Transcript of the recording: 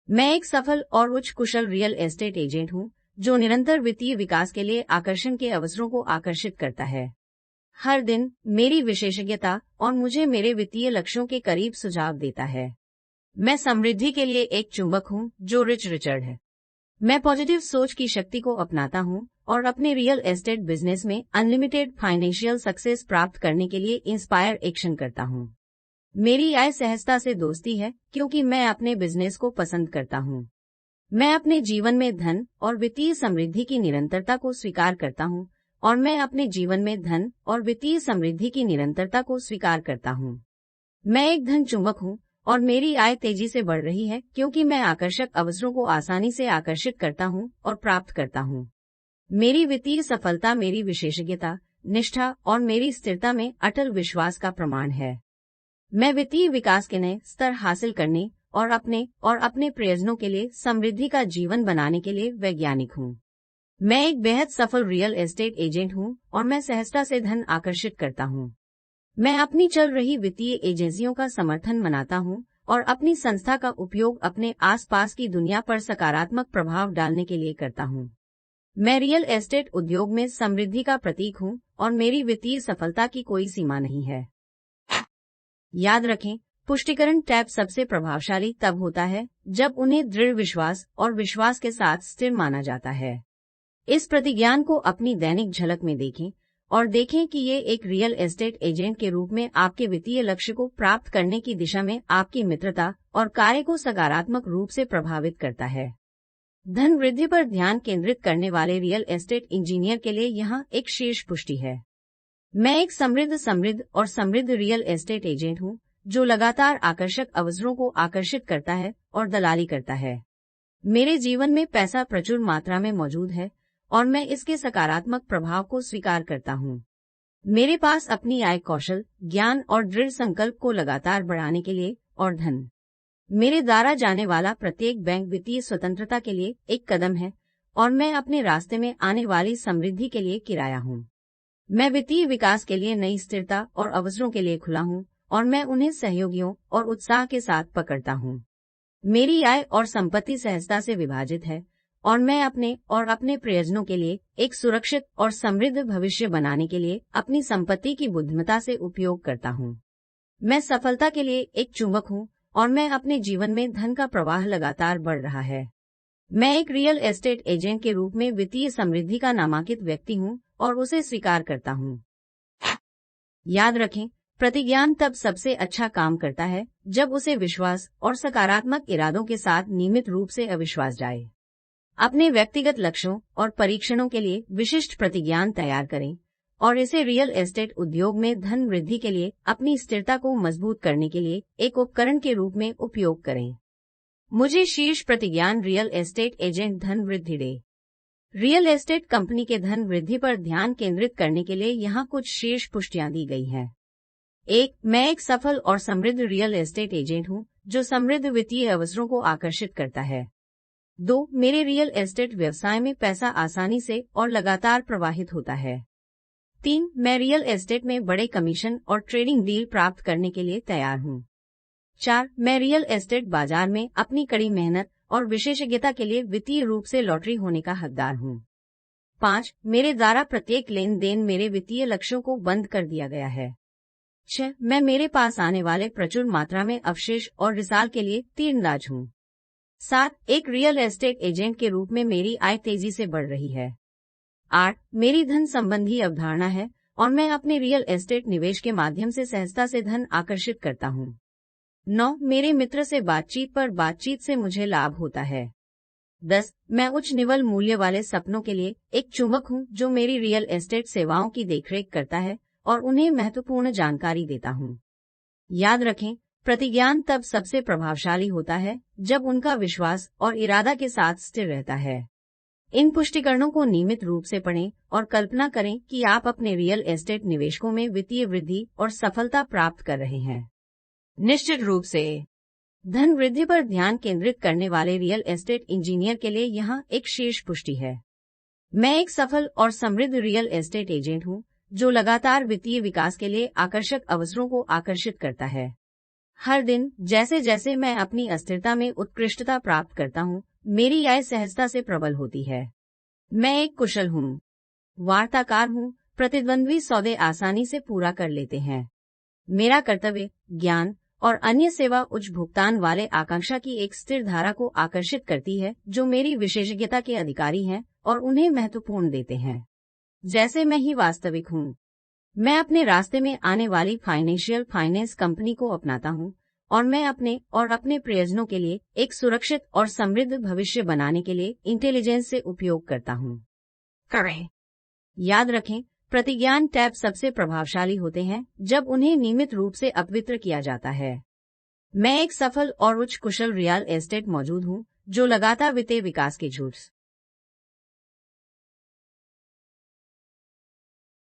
मैं एक सफल और उच्च कुशल रियल एस्टेट एजेंट हूं, जो निरंतर वित्तीय विकास के लिए आकर्षण के अवसरों को आकर्षित करता है। हर दिन मेरी विशेषज्ञता और मुझे मेरे वित्तीय लक्ष्यों के करीब सुझाव देता है। मैं समृद्धि के लिए एक चुंबक हूं, जो रिच रिचर्ड है। मैं पॉजिटिव सोच की शक्ति को अपनाता हूं और अपने रियल एस्टेट बिजनेस में अनलिमिटेड फाइनेंशियल सक्सेस प्राप्त करने के लिए इंस्पायर एक्शन करता हूं। मेरी आय सहजता से दोस्ती है, क्योंकि मैं अपने बिजनेस को पसंद करता हूं। मैं अपने जीवन में धन और वित्तीय समृद्धि की निरंतरता को स्वीकार करता हूं और मैं अपने जीवन में धन और वित्तीय समृद्धि की निरंतरता को स्वीकार करता हूं। मैं एक धन चुंबक हूं और मेरी आय तेजी से बढ़ रही है, क्योंकि मैं आकर्षक अवसरों को आसानी से आकर्षित करता हूं और प्राप्त करता हूं। मेरी वित्तीय सफलता मेरी विशेषज्ञता, निष्ठा और मेरी स्थिरता में अटल विश्वास का प्रमाण है। मैं वित्तीय विकास के नए स्तर हासिल करने और अपने प्रयोजनों के लिए समृद्धि का जीवन बनाने के लिए वैज्ञानिक हूँ। मैं एक बेहद सफल रियल एस्टेट एजेंट हूँ और मैं सहजता से धन आकर्षित करता हूँ। मैं अपनी चल रही वित्तीय एजेंसियों का समर्थन मनाता हूँ और अपनी संस्था का उपयोग अपने आसपास की दुनिया पर सकारात्मक प्रभाव डालने के लिए करता हूँ। मैं रियल एस्टेट उद्योग में समृद्धि का प्रतीक हूँ और मेरी वित्तीय सफलता की कोई सीमा नहीं है। याद रखें, पुष्टिकरण टैब सबसे प्रभावशाली तब होता है जब उन्हें दृढ़ विश्वास और विश्वास के साथ स्थिर माना जाता है। इस प्रतिज्ञान को अपनी दैनिक झलक में देखें और देखें कि ये एक रियल एस्टेट एजेंट के रूप में आपके वित्तीय लक्ष्य को प्राप्त करने की दिशा में आपकी मित्रता और कार्य को सकारात्मक रूप से प्रभावित करता है। धन वृद्धि पर ध्यान केंद्रित करने वाले रियल एस्टेट इंजीनियर के लिए यहाँ एक शीर्ष पुष्टि है। मैं एक समृद्ध और समृद्ध रियल एस्टेट एजेंट हूँ, जो लगातार आकर्षक अवसरों को आकर्षित करता है और दलाली करता है। मेरे जीवन में पैसा प्रचुर मात्रा में मौजूद है और मैं इसके सकारात्मक प्रभाव को स्वीकार करता हूँ। मेरे पास अपनी आय, कौशल, ज्ञान और दृढ़ संकल्प को लगातार बढ़ाने के लिए और धन मेरे द्वारा जाने वाला प्रत्येक बैंक वित्तीय स्वतंत्रता के लिए एक कदम है और मैं अपने रास्ते में आने वाली समृद्धि के लिए किराया हूँ। मैं वित्तीय विकास के लिए नई स्थिरता और अवसरों के लिए खुला हूँ और मैं उन्हें सहयोगियों और उत्साह के साथ पकड़ता हूँ। मेरी आय और संपत्ति सहजता से विभाजित है और मैं अपने प्रयोजनों के लिए एक सुरक्षित और समृद्ध भविष्य बनाने के लिए अपनी संपत्ति की बुद्धिमत्ता से उपयोग करता हूँ। मैं सफलता के लिए एक चुंबक हूँ और मैं अपने जीवन में धन का प्रवाह लगातार बढ़ रहा है। मैं एक रियल एस्टेट एजेंट के रूप में वित्तीय समृद्धि का नामांकित व्यक्ति हूँ और उसे स्वीकार करता हूँ। याद रखें, प्रतिज्ञान तब सबसे अच्छा काम करता है जब उसे विश्वास और सकारात्मक इरादों के साथ नियमित रूप से अविश्वास जाए। अपने व्यक्तिगत लक्ष्यों और परीक्षणों के लिए विशिष्ट प्रतिज्ञान तैयार करें और इसे रियल एस्टेट उद्योग में धन वृद्धि के लिए अपनी स्थिरता को मजबूत करने के लिए एक उपकरण के रूप में उपयोग करें। मुझे शीर्ष प्रतिज्ञान रियल एस्टेट एजेंट धन वृद्धि डे। रियल एस्टेट कंपनी के धन वृद्धि पर ध्यान केंद्रित करने के लिए यहाँ कुछ शीर्ष पुष्टियां दी गई हैं। 1. मैं एक सफल और समृद्ध रियल एस्टेट एजेंट हूँ, जो समृद्ध वित्तीय अवसरों को आकर्षित करता है। 2. मेरे रियल एस्टेट व्यवसाय में पैसा आसानी से और लगातार प्रवाहित होता है। 3. मैं रियल एस्टेट में बड़े कमीशन और ट्रेडिंग डील प्राप्त करने के लिए तैयार हूँ। 4. मैं रियल एस्टेट बाजार में अपनी कड़ी मेहनत और विशेषज्ञता के लिए वित्तीय रूप से लॉटरी होने का हकदार हूँ। 5. मेरे द्वारा प्रत्येक लेन देन मेरे वित्तीय लक्ष्यों को बंद कर दिया गया है। 6. मैं मेरे पास आने वाले प्रचुर मात्रा में अवशेष और रिसाल के लिए तीरंदाज हूँ। 7. एक रियल एस्टेट एजेंट के रूप में मेरी आय तेजी से बढ़ रही है। 8. मेरी धन संबंधी अवधारणा है और मैं अपने रियल एस्टेट निवेश के माध्यम से सहजता से धन आकर्षित करता हूँ। 9. मेरे मित्र से बातचीत से मुझे लाभ होता है। 10. मैं उच्च निवल मूल्य वाले सपनों के लिए एक चुंबक हूँ, जो मेरी रियल एस्टेट सेवाओं की देखरेख करता है और उन्हें महत्वपूर्ण जानकारी देता हूँ। याद रखें, प्रतिज्ञान तब सबसे प्रभावशाली होता है जब उनका विश्वास और इरादा के साथ स्थिर रहता है। इन पुष्टिकरणों को नियमित रूप से पढ़ें और कल्पना करें कि आप अपने रियल एस्टेट निवेशकों में वित्तीय वृद्धि और सफलता प्राप्त कर रहे हैं। निश्चित रूप से धन वृद्धि पर ध्यान केंद्रित करने वाले रियल एस्टेट इंजीनियर के लिए यहाँ एक शीर्ष पुष्टि है। मैं एक सफल और समृद्ध रियल एस्टेट एजेंट हूँ, जो लगातार वित्तीय विकास के लिए आकर्षक अवसरों को आकर्षित करता है। हर दिन जैसे जैसे मैं अपनी अस्थिरता में उत्कृष्टता प्राप्त करता हूँ, मेरी आय सहजता से प्रबल होती है। मैं एक कुशल हूँ, वार्ताकार हूँ, प्रतिद्वंद्वी सौदे आसानी से पूरा कर लेते हैं। मेरा कर्तव्य, ज्ञान और अन्य सेवा उच्च भुगतान वाले आकांक्षा की एक स्थिर धारा को आकर्षित करती है, जो मेरी विशेषज्ञता के अधिकारी हैं और उन्हें महत्वपूर्ण देते हैं। जैसे मैं ही वास्तविक हूँ। मैं अपने रास्ते में आने वाली फाइनेंस कंपनी को अपनाता हूँ और मैं अपने और अपने प्रियजनों के लिए एक सुरक्षित और समृद्ध भविष्य बनाने के लिए इंटेलिजेंस से उपयोग करता हूँ। करें। याद रखें, प्रतिज्ञान टैब सबसे प्रभावशाली होते हैं जब उन्हें नियमित रूप से अपवित्र किया जाता है। मैं एक सफल और उच्च कुशल रियल एस्टेट मौजूद हूँ, जो लगातार वित्तीय विकास के झूठ